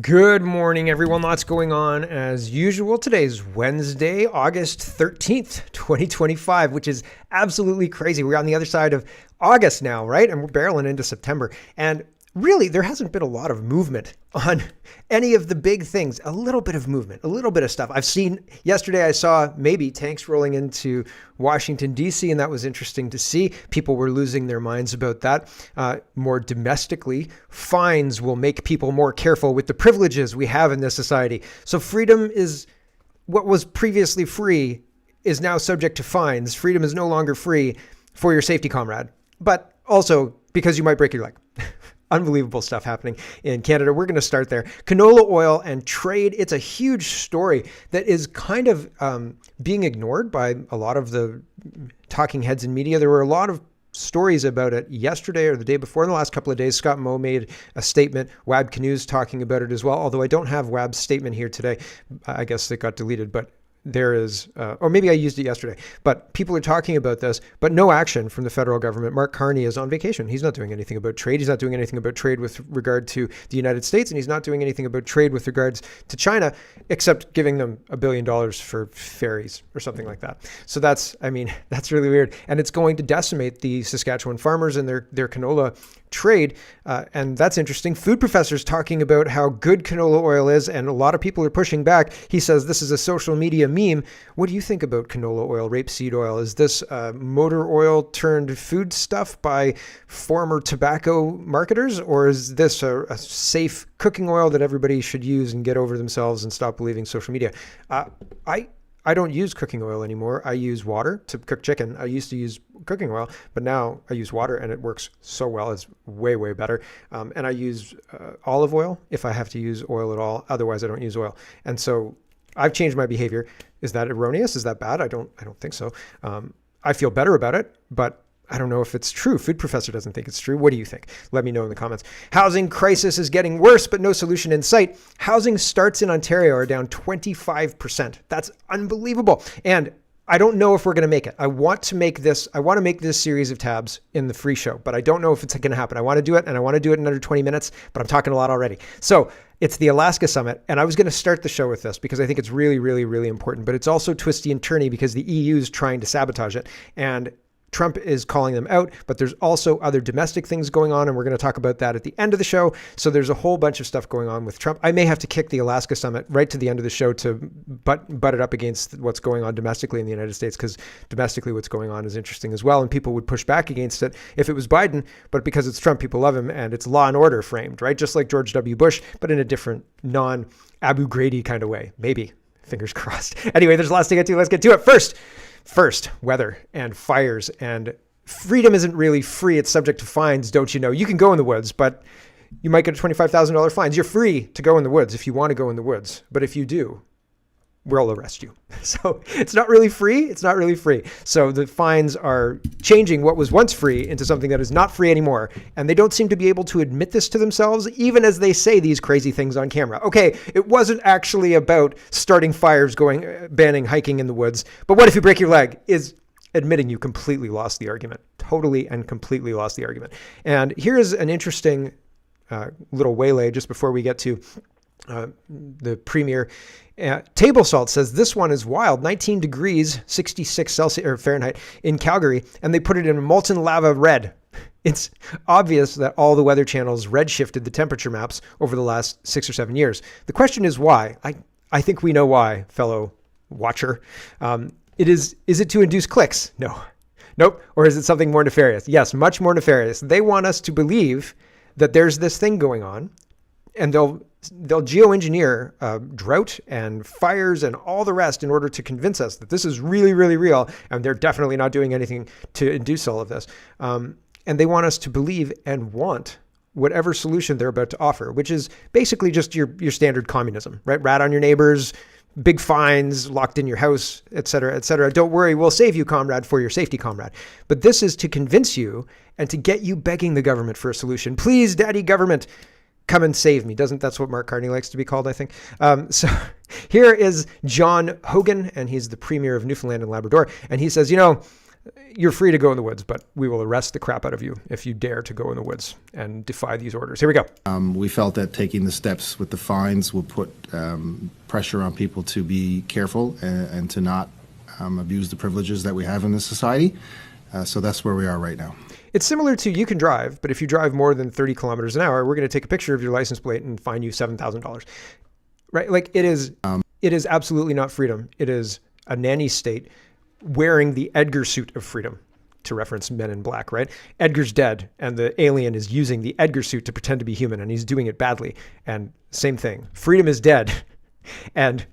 Good morning, everyone. Lots going on as usual. Today's Wednesday, August 13th, 2025, which is absolutely crazy. We're on the other side of August now, right? And we're barreling into September. And really, there hasn't been a lot of movement on any of the big things. A little bit of movement, a little bit of stuff. Yesterday I saw maybe tanks rolling into Washington, D.C., and that was interesting to see. People were losing their minds about that. More domestically, fines will make people more careful with the privileges we have in this society. So freedom is what was previously free is now subject to fines. Freedom is no longer free for your safety, comrade, but also because you might break your leg. Unbelievable stuff happening in Canada. We're going to start there. Canola oil and trade. It's a huge story that is kind of being ignored by a lot of the talking heads in media. There were a lot of stories about it yesterday or the day before. In the last couple of days, Scott Moe made a statement. Wab Canoe's talking about it as well, although I don't have Wab's statement here today. I guess it got deleted, but there is, or maybe I used it yesterday, but people are talking about this, but no action from the federal government. Mark Carney is on vacation. He's not doing anything about trade. He's not doing anything about trade with regard to the United States, and he's not doing anything about trade with regards to China, except giving them $1 billion for ferries or something like that. So that's really weird. And it's going to decimate the Saskatchewan farmers and their canola trade. And that's interesting. Food professors talking about how good canola oil is, and a lot of people are pushing back. He says this is a social media meme. What do you think about canola oil, rapeseed oil? Is this motor oil turned food stuff by former tobacco marketers, or is this a safe cooking oil that everybody should use and get over themselves and stop believing social media? I don't use cooking oil anymore. I use water to cook chicken. I used to use cooking oil, but now I use water and it works so well. It's way, way better. And I use olive oil if I have to use oil at all. Otherwise, I don't use oil. And so I've changed my behavior. Is that erroneous? Is that bad? I don't think so. I feel better about it, but I don't know if it's true. Food professor doesn't think it's true. What do you think? Let me know in the comments. Housing crisis is getting worse, but no solution in sight. Housing starts in Ontario are down 25%. That's unbelievable. And I don't know if we're going to make it. I want to make this series of tabs in the free show, but I don't know if it's going to happen. I want to do it, and I want to do it in under 20 minutes, but I'm talking a lot already. So it's the Alaska Summit, and I was going to start the show with this because I think it's really, really, really important, but it's also twisty and turny because the EU is trying to sabotage it, and Trump is calling them out, but there's also other domestic things going on, and we're going to talk about that at the end of the show. So there's a whole bunch of stuff going on with Trump. I may have to kick the Alaska Summit right to the end of the show to butt it up against what's going on domestically in the United States, because domestically what's going on is interesting as well, and people would push back against it if it was Biden, but because it's Trump, people love him, and it's law and order framed, right? Just like George W. Bush, but in a different, non-Abu Ghraib kind of way. Maybe. Fingers crossed. Anyway, there's lots to get to. Let's get to it. First, weather and fires, and freedom isn't really free. It's subject to fines, don't you know? You can go in the woods, but you might get a $25,000 fines. You're free to go in the woods if you want to go in the woods. But if you do, we'll arrest you. So it's not really free. It's not really free. So the fines are changing what was once free into something that is not free anymore. And they don't seem to be able to admit this to themselves, even as they say these crazy things on camera. Okay, it wasn't actually about starting fires, banning hiking in the woods. But what if you break your leg? Is admitting you completely lost the argument. Totally and completely lost the argument. And here is an interesting little waylay just before we get to the premier. Table Salt says this one is wild. 19 degrees, 66 Celsius or Fahrenheit in Calgary, and they put it in a molten lava red. It's obvious that all the weather channels redshifted the temperature maps over the last 6 or 7 years. The question is why. I think we know why, fellow watcher. Is it to induce clicks? No. Nope. Or is it something more nefarious? Yes, much more nefarious. They want us to believe that there's this thing going on, and they'll geoengineer drought and fires and all the rest in order to convince us that this is really, really real, and they're definitely not doing anything to induce all of this. And they want us to believe and want whatever solution they're about to offer, which is basically just your standard communism, right? Rat on your neighbors, big fines, locked in your house, et cetera, et cetera. Don't worry, we'll save you, comrade, for your safety, comrade. But this is to convince you and to get you begging the government for a solution. Please, daddy government, come and save me. That's what Mark Carney likes to be called, I think. So here is John Hogan, and he's the premier of Newfoundland and Labrador. And he says, you're free to go in the woods, but we will arrest the crap out of you if you dare to go in the woods and defy these orders. Here we go. We felt that taking the steps with the fines will put pressure on people to be careful and to not abuse the privileges that we have in this society. So that's where we are right now. It's similar to you can drive, but if you drive more than 30 kilometers an hour, we're going to take a picture of your license plate and fine you $7,000. Right? Like it is absolutely not freedom. It is a nanny state wearing the Edgar suit of freedom, to reference Men in Black, right? Edgar's dead and the alien is using the Edgar suit to pretend to be human and he's doing it badly. And same thing. Freedom is dead. And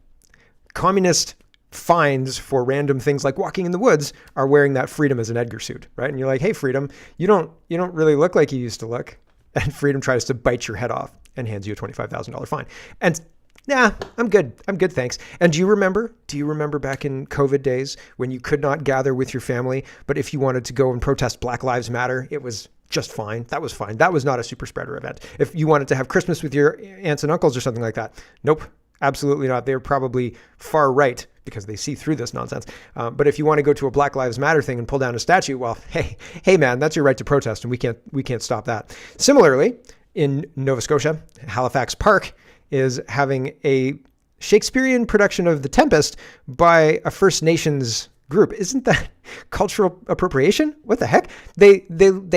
communist fines for random things like walking in the woods are wearing that freedom as an Edgar suit, right? And you're like, hey, freedom, you don't really look like you used to look. And freedom tries to bite your head off and hands you a $25,000 fine. And nah, I'm good, thanks. And do you remember back in COVID days when you could not gather with your family, but if you wanted to go and protest Black Lives Matter, it was just fine. That was fine. That was not a super spreader event. If you wanted to have Christmas with your aunts and uncles or something like that, nope, absolutely not. They're probably far right because they see through this nonsense. But if you want to go to a Black Lives Matter thing and pull down a statue, well, hey man, that's your right to protest and we can't stop that. Similarly, in Nova Scotia, Halifax Park is having a Shakespearean production of The Tempest by a First Nations group. Isn't that cultural appropriation? What the heck? They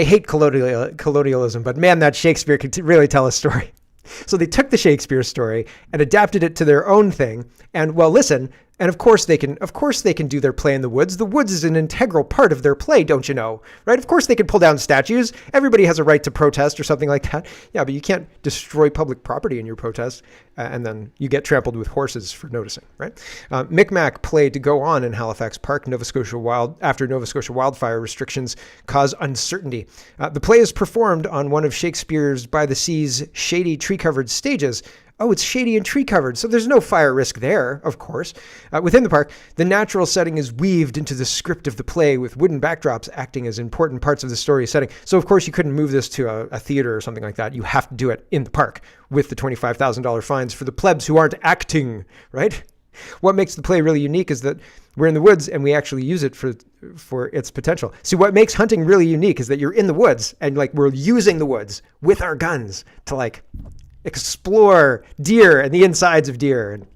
hate colonialism, but man, that Shakespeare could really tell a story. So they took the Shakespeare story and adapted it to their own thing. And well, listen, and of course they can do their play in the woods. The woods is an integral part of their play, don't you know? Right? Of course they can pull down statues. Everybody has a right to protest or something like that. Yeah, but you can't destroy public property in your protest and then you get trampled with horses for noticing, right? Micmac played to go on in Halifax Park, after Nova Scotia wildfire restrictions cause uncertainty. The play is performed on one of Shakespeare's By the Sea's shady tree-covered stages. Oh, it's shady and tree-covered, so there's no fire risk there, of course. Within the park, the natural setting is weaved into the script of the play with wooden backdrops acting as important parts of the story setting. So, of course, you couldn't move this to a theater or something like that. You have to do it in the park with the $25,000 fines for the plebs who aren't acting, right? What makes the play really unique is that we're in the woods and we actually use it for its potential. See, what makes hunting really unique is that you're in the woods and we're using the woods with our guns to explore deer and the insides of deer and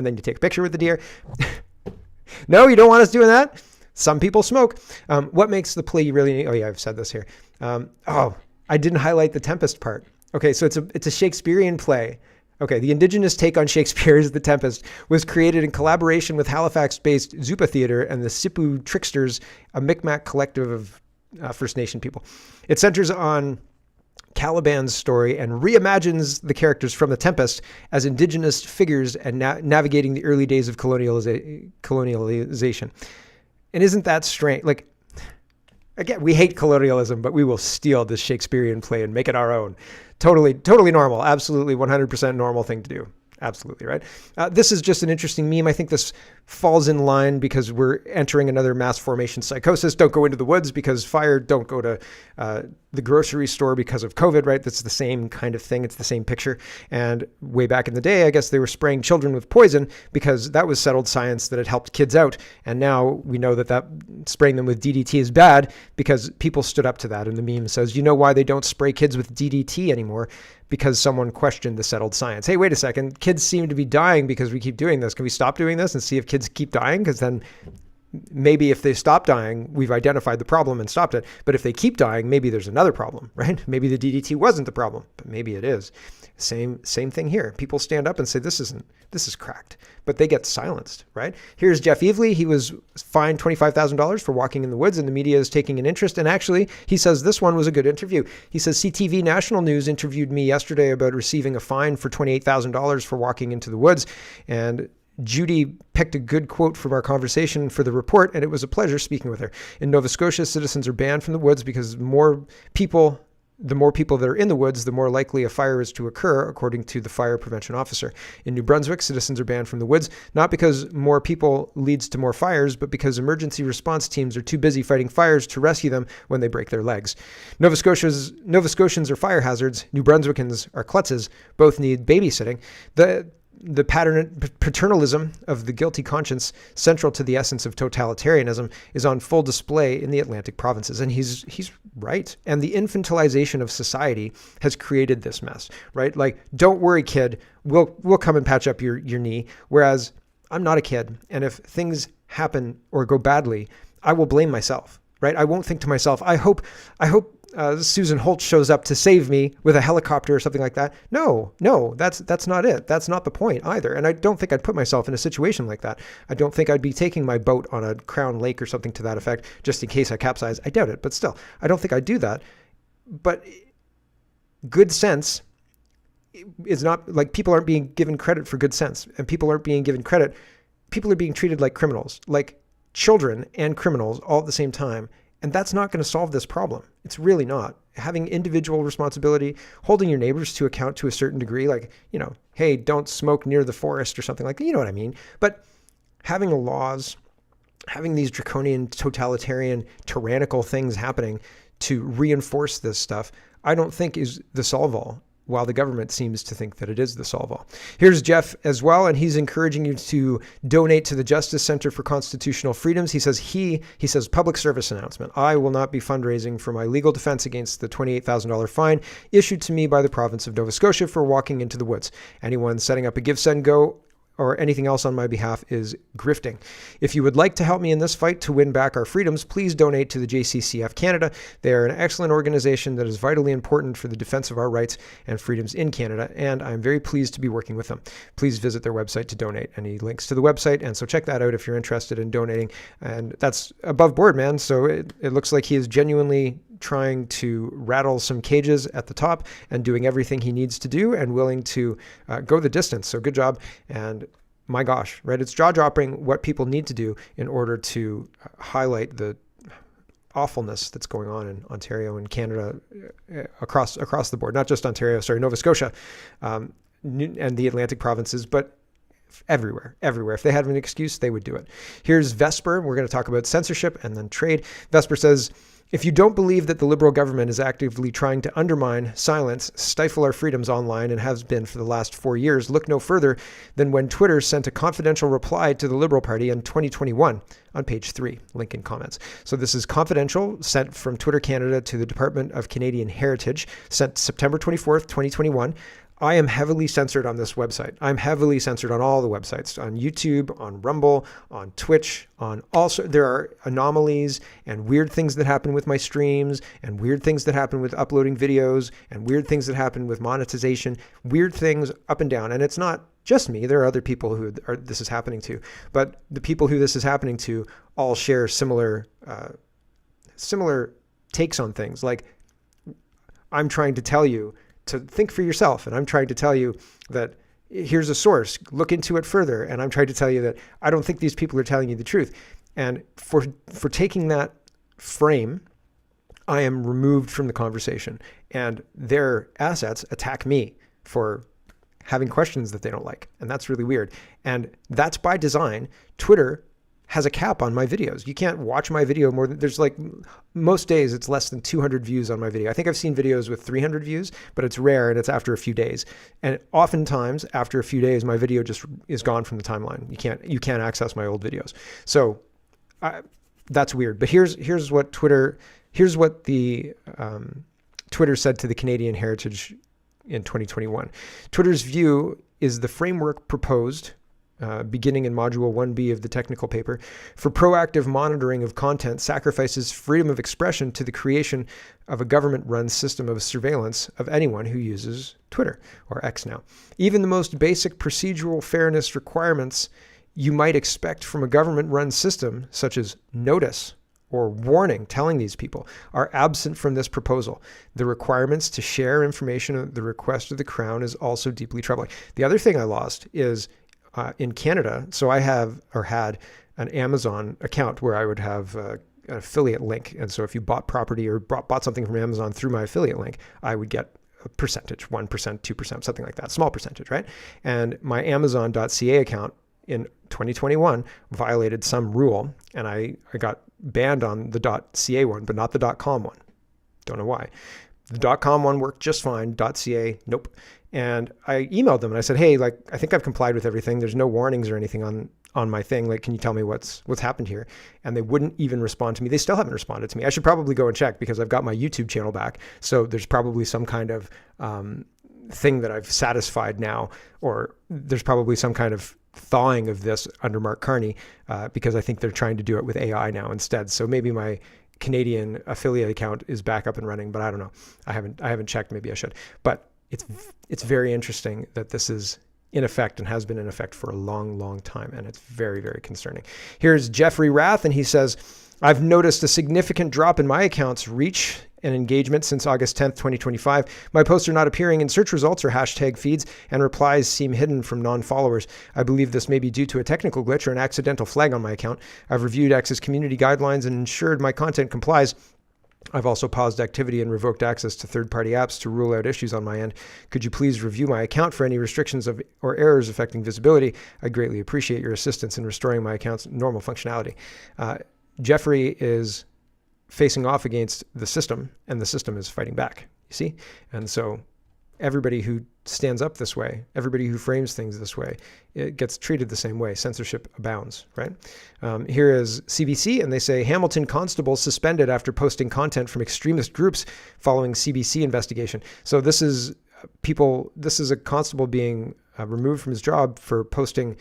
then you take a picture with the deer. No, you don't want us doing that. Some people smoke. What makes the play really, oh yeah, I've said this here. I didn't highlight the Tempest part. Okay. So it's a Shakespearean play. Okay. The indigenous take on Shakespeare's The Tempest was created in collaboration with Halifax-based Zupa Theatre and the Sipu Tricksters, a Micmac collective of First Nation people. It centers on Caliban's story and reimagines the characters from The Tempest as indigenous figures and navigating the early days of colonialization. And isn't that strange? Again, we hate colonialism, but we will steal this Shakespearean play and make it our own. Totally normal. Absolutely 100% normal thing to do. Absolutely, right? This is just an interesting meme. I think this falls in line because we're entering another mass formation psychosis. Don't go into the woods because fire. Don't go to the grocery store because of COVID, right? That's the same kind of thing. It's the same picture. And way back in the day, I guess they were spraying children with poison because that was settled science that it helped kids out. And now we know that spraying them with DDT is bad because people stood up to that. And the meme says, you know why they don't spray kids with DDT anymore? Because someone questioned the settled science. Hey, wait a second. Kids seem to be dying because we keep doing this. Can we stop doing this and see if kids keep dying? Because then maybe if they stop dying, we've identified the problem and stopped it. But if they keep dying, maybe there's another problem, right? Maybe the DDT wasn't the problem, but maybe it is. Same thing here. People stand up and say, this is cracked, but they get silenced, right? Here's Jeff Evely. He was fined $25,000 for walking in the woods and the media is taking an interest. And actually, he says this one was a good interview. He says, CTV National News interviewed me yesterday about receiving a fine for $28,000 for walking into the woods. And Judy picked a good quote from our conversation for the report, and it was a pleasure speaking with her. In Nova Scotia, citizens are banned from the woods because the more people that are in the woods, the more likely a fire is to occur, according to the fire prevention officer. In New Brunswick, citizens are banned from the woods, not because more people leads to more fires, but because emergency response teams are too busy fighting fires to rescue them when they break their legs. Nova Scotians are fire hazards. New Brunswickans are klutzes. Both need babysitting. the paternalism of the guilty conscience, central to the essence of totalitarianism, is on full display in the Atlantic provinces. And he's right. And the infantilization of society has created this mess, right? Like, don't worry, kid, we'll come and patch up your knee. Whereas I'm not a kid. And if things happen or go badly, I will blame myself, right? I won't think to myself, I hope Susan Holt shows up to save me with a helicopter or something like that. No, that's not it. That's not the point either. And I don't think I'd put myself in a situation like that. I don't think I'd be taking my boat on a Crown Lake or something to that effect, just in case I capsize. I doubt it, but still, I don't think I'd do that. But good sense is not, like, people aren't being given credit for good sense, and people aren't being given credit. People are being treated like criminals, like children and criminals all at the same time. And that's not going to solve this problem. It's really not. Having individual responsibility, holding your neighbors to account to a certain degree, like, hey, don't smoke near the forest or something like that. You know what I mean? But having laws, having these draconian, totalitarian, tyrannical things happening to reinforce this stuff, I don't think is the solve-all, while the government seems to think that it is the solve-all. Here's Jeff as well, and he's encouraging you to donate to the Justice Center for Constitutional Freedoms. He says, public service announcement. I will not be fundraising for my legal defense against the $28,000 fine issued to me by the province of Nova Scotia for walking into the woods. Anyone setting up a Give, Send, Go or anything else on my behalf is grifting. If you would like to help me in this fight to win back our freedoms, please donate to the JCCF Canada. They are an excellent organization that is vitally important for the defense of our rights and freedoms in Canada, and I'm very pleased to be working with them. Please visit their website to donate. Any links to the website, and so check that out if you're interested in donating. And that's above board, man. So it looks like he is genuinely trying to rattle some cages at the top and doing everything he needs to do and willing to go the distance. So good job. And my gosh, right? It's jaw-dropping what people need to do in order to highlight the awfulness that's going on in Ontario and Canada across the board, not just Nova Scotia and the Atlantic provinces, but everywhere. If they had an excuse, they would do it. Here's Vesper. We're going to talk about censorship and then trade. Vesper says, if you don't believe that the Liberal government is actively trying to undermine, silence, stifle our freedoms online and has been for the last 4 years, look no further than when Twitter sent a confidential reply to the Liberal Party in 2021 on page 3, link in comments. So this is confidential, sent from Twitter Canada to the Department of Canadian Heritage, sent September 24th, 2021. I am heavily censored on this website. I'm heavily censored on all the websites, on YouTube, on Rumble, on Twitch, there are anomalies and weird things that happen with my streams and weird things that happen with uploading videos and weird things that happen with monetization, weird things up and down. And it's not just me. There are other people who this is happening to, but the people who this is happening to all share similar takes on things. Like, I'm trying to tell you to think for yourself. And I'm trying to tell you that here's a source, look into it further. And I'm trying to tell you that I don't think these people are telling you the truth. And for taking that frame, I am removed from the conversation, and their assets attack me for having questions that they don't like. And that's really weird. And that's by design. Twitter has a cap on my videos. You can't watch my video more than, most days it's less than 200 views on my video. I think I've seen videos with 300 views, but it's rare and it's after a few days. And oftentimes after a few days, my video just is gone from the timeline. You can't access my old videos. So that's weird. But here's what the Twitter said to the Canadian Heritage in 2021. Twitter's view is the framework proposed beginning in Module 1B of the technical paper, for proactive monitoring of content sacrifices freedom of expression to the creation of a government-run system of surveillance of anyone who uses Twitter, or X now. Even the most basic procedural fairness requirements you might expect from a government-run system, such as notice or warning telling these people, are absent from this proposal. The requirements to share information at the request of the Crown is also deeply troubling. The other thing I lost is in Canada, so I had an Amazon account where I would have an affiliate link. And so if you bought property or bought something from Amazon through my affiliate link, I would get a percentage, 1%, 2%, something like that, small percentage, right? And my Amazon.ca account in 2021 violated some rule, and I got banned on the .ca one, but not the .com one. Don't know why. The .com one worked just fine. .ca, nope. And I emailed them and I said, hey, like, I think I've complied with everything. There's no warnings or anything on my thing. Like, can you tell me what's happened here? And they wouldn't even respond to me. They still haven't responded to me. I should probably go and check because I've got my YouTube channel back. So there's probably some kind of thing that I've satisfied now, or there's probably some kind of thawing of this under Mark Carney, because I think they're trying to do it with AI now instead. So maybe my Canadian affiliate account is back up and running, but I don't know. I haven't checked. Maybe I should. But it's very interesting that this is in effect and has been in effect for a long, long time. And it's very, very concerning. Here's Jeffrey Rath, and he says, I've noticed a significant drop in my account's reach and engagement since August 10th, 2025. My posts are not appearing in search results or hashtag feeds, and replies seem hidden from non-followers. I believe this may be due to a technical glitch or an accidental flag on my account. I've reviewed X's community guidelines and ensured my content complies. I've also paused activity and revoked access to third-party apps to rule out issues on my end. Could you please review my account for any restrictions or errors affecting visibility? I greatly appreciate your assistance in restoring my account's normal functionality. Jeffrey is facing off against the system, and the system is fighting back, you see? And so everybody who stands up this way, everybody who frames things this way, it gets treated the same way. Censorship abounds, right? Here is CBC, and they say, Hamilton constable suspended after posting content from extremist groups following CBC investigation. So this is a constable being removed from his job for posting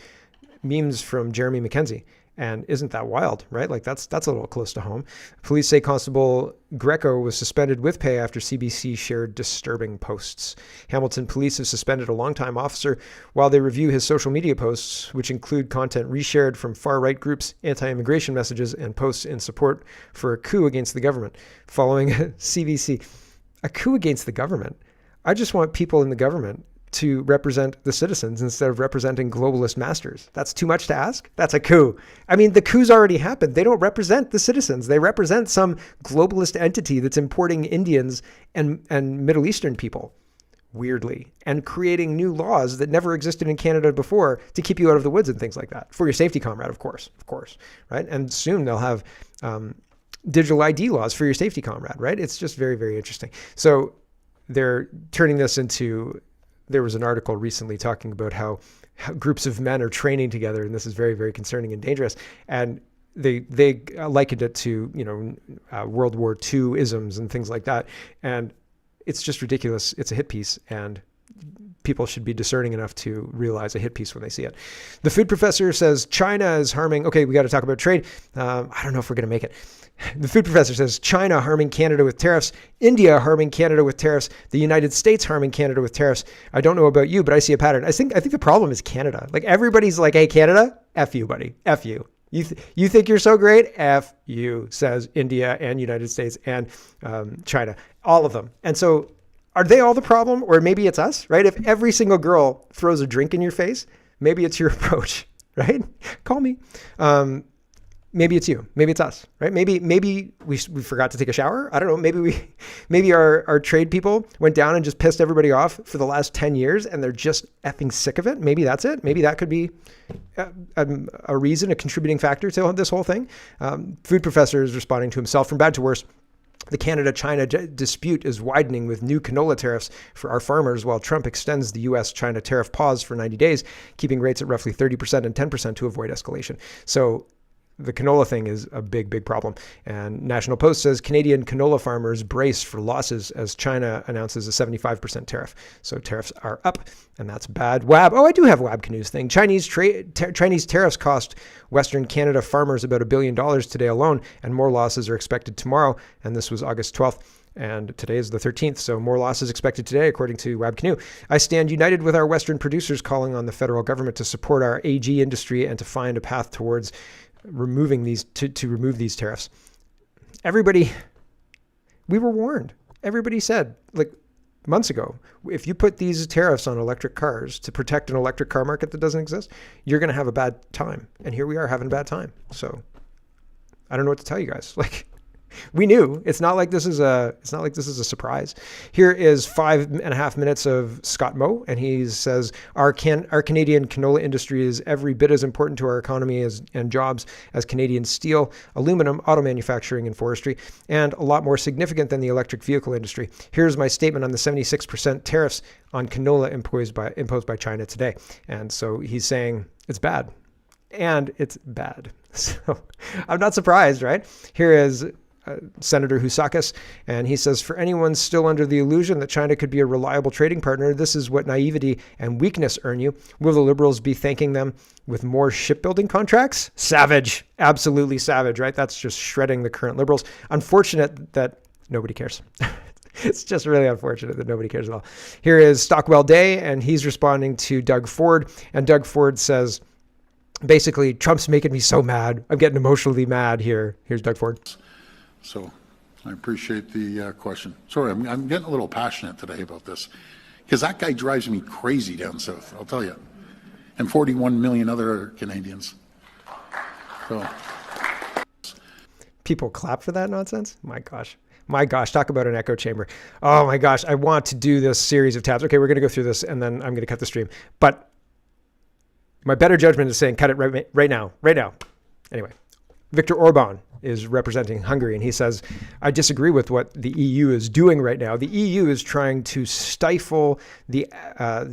memes from Jeremy McKenzie. And isn't that wild, right? Like that's a little close to home. Police say Constable Greco was suspended with pay after CBC shared disturbing posts. Hamilton police have suspended a longtime officer while they review his social media posts, which include content reshared from far-right groups, anti-immigration messages, and posts in support for a coup against the government. Following CBC, a coup against the government. I just want people in the government to represent the citizens instead of representing globalist masters. That's too much to ask? That's a coup. I mean, the coup's already happened. They don't represent the citizens. They represent some globalist entity that's importing Indians and Middle Eastern people, weirdly, and creating new laws that never existed in Canada before to keep you out of the woods and things like that. For your safety, comrade, of course, right? And soon they'll have digital ID laws for your safety, comrade, right? It's just very, very interesting. So they're turning this into... There was an article recently talking about how groups of men are training together, and this is very, very concerning and dangerous. And they likened it to, World War II isms and things like that. And it's just ridiculous. It's a hit piece, and people should be discerning enough to realize a hit piece when they see it. The food professor says China is harming... Okay, we got to talk about trade. I don't know if we're going to make it. The food professor says China harming Canada with tariffs, India harming Canada with tariffs, the United States harming Canada with tariffs. I don't know about you, but I see a pattern. I think the problem is Canada. Like everybody's like, hey, Canada, F you, buddy. F you. You think you're so great? F you, says India and United States and China, all of them. And so are they all the problem? Or maybe it's us, right? If every single girl throws a drink in your face, maybe it's your approach, right? Call me. Maybe it's you. Maybe it's us, right? Maybe we forgot to take a shower. I don't know. Maybe our trade people went down and just pissed everybody off for the last 10 years and they're just effing sick of it. Maybe that's it. Maybe that could be a reason, a contributing factor to this whole thing. Food professor is responding to himself from bad to worse. The Canada-China dispute is widening with new canola tariffs for our farmers, while Trump extends the U.S.-China tariff pause for 90 days, keeping rates at roughly 30% and 10% to avoid escalation. So the canola thing is a big, big problem. And National Post says Canadian canola farmers brace for losses as China announces a 75% tariff. So tariffs are up, and that's bad. WAB. Oh, I do have WAB Canoes thing. Chinese tariffs cost Western Canada farmers about $1 billion today alone, and more losses are expected tomorrow. And this was August 12th. And today is the 13th, so more losses expected today, according to WAB Canoe. I stand united with our Western producers, calling on the federal government to support our AG industry and to find a path towards removing these to remove these tariffs. Everybody, we were warned. Everybody said, like months ago, if you put these tariffs on electric cars to protect an electric car market that doesn't exist, you're going to have a bad time. And here we are having a bad time. So I don't know what to tell you guys. Like, We knew. It's not like this is a surprise. Here is 5.5 minutes of Scott Moe, and he says our Canadian canola industry is every bit as important to our economy and jobs as Canadian steel, aluminum, auto manufacturing, and forestry, and a lot more significant than the electric vehicle industry. Here's my statement on the 76% tariffs on canola imposed by China today. And so he's saying it's bad, and it's bad. So I'm not surprised, right? Here is Senator Housakis, and he says, for anyone still under the illusion that China could be a reliable trading partner, this is what naivety and weakness earn you. Will the Liberals be thanking them with more shipbuilding contracts? Savage. Absolutely savage, right? That's just shredding the current Liberals. Unfortunate that nobody cares. It's just really unfortunate that nobody cares at all. Here is Stockwell Day, and he's responding to Doug Ford, and Doug Ford says, basically, Trump's making me so mad. I'm getting emotionally mad here. Here's Doug Ford. So I appreciate the question. Sorry, I'm getting a little passionate today about this because that guy drives me crazy down south, I'll tell you, and 41 million other Canadians. So people clap for that nonsense? My gosh, talk about an echo chamber. Oh my gosh, I want to do this series of tabs. Okay, we're going to go through this and then I'm going to cut the stream. But my better judgment is saying cut it right now. Anyway, Viktor Orban is representing Hungary, and he says, I disagree with what the EU is doing right now. The EU is trying to stifle the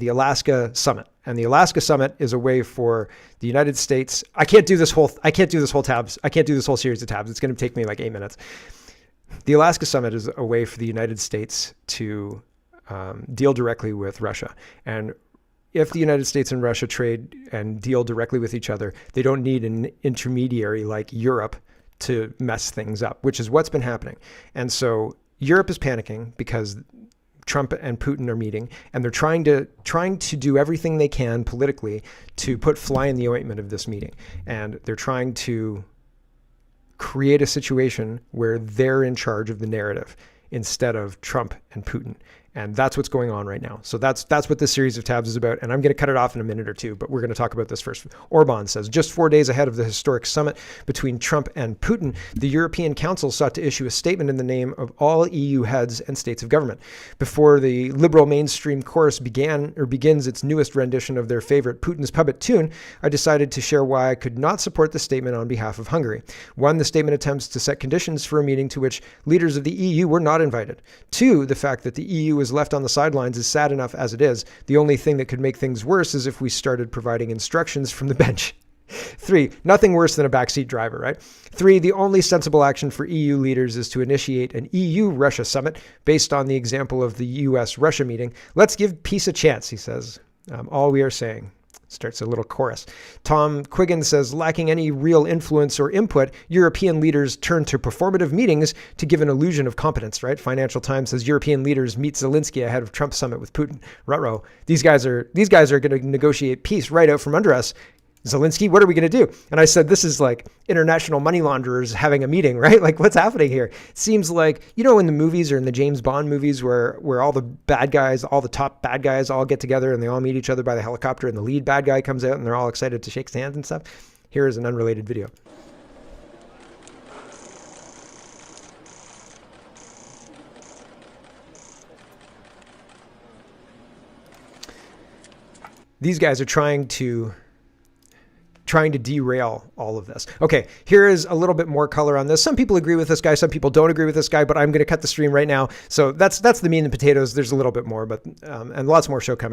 Alaska summit, and the Alaska summit is a way for the United States. I can't do this whole tabs. I can't do this whole series of tabs. It's going to take me like 8 minutes. The Alaska summit is a way for the United States to deal directly with Russia. And if the United States and Russia trade and deal directly with each other, they don't need an intermediary like Europe to mess things up, which is what's been happening. And so Europe is panicking because Trump and Putin are meeting, and they're trying to do everything they can politically to put fly in the ointment of this meeting. And they're trying to create a situation where they're in charge of the narrative instead of Trump and Putin. And that's what's going on right now. So that's what this series of tabs is about. And I'm going to cut it off in a minute or two, but we're going to talk about this first. Orban says, just 4 days ahead of the historic summit between Trump and Putin, the European Council sought to issue a statement in the name of all EU heads and states of government. Before the liberal mainstream chorus begins its newest rendition of their favorite Putin's puppet tune, I decided to share why I could not support the statement on behalf of Hungary. 1, the statement attempts to set conditions for a meeting to which leaders of the EU were not invited. 2, the fact that the EU is left on the sidelines is sad enough as it is. The only thing that could make things worse is if we started providing instructions from the bench. 3, nothing worse than a backseat driver, right? 3, the only sensible action for EU leaders is to initiate an EU-Russia summit based on the example of the US-Russia meeting. Let's give peace a chance, he says. All we are saying. Starts a little chorus. Tom Quiggin says, lacking any real influence or input, European leaders turn to performative meetings to give an illusion of competence, right? Financial Times says European leaders meet Zelensky ahead of Trump summit with Putin. Ruh-roh. These guys are going to negotiate peace right out from under us. Zelensky, what are we going to do? And I said, this is like international money launderers having a meeting, right? Like, what's happening here? It seems like, you know, in the movies or in the James Bond movies where all the bad guys, all the top bad guys all get together and they all meet each other by the helicopter and the lead bad guy comes out and they're all excited to shake hands and stuff. Here is an unrelated video. These guys are trying to derail all of this. Okay, here is a little bit more color on this. Some people agree with this guy, some people don't agree with this guy, but I'm going to cut the stream right now. So that's the meat and potatoes. There's a little bit more, but and lots more show coming.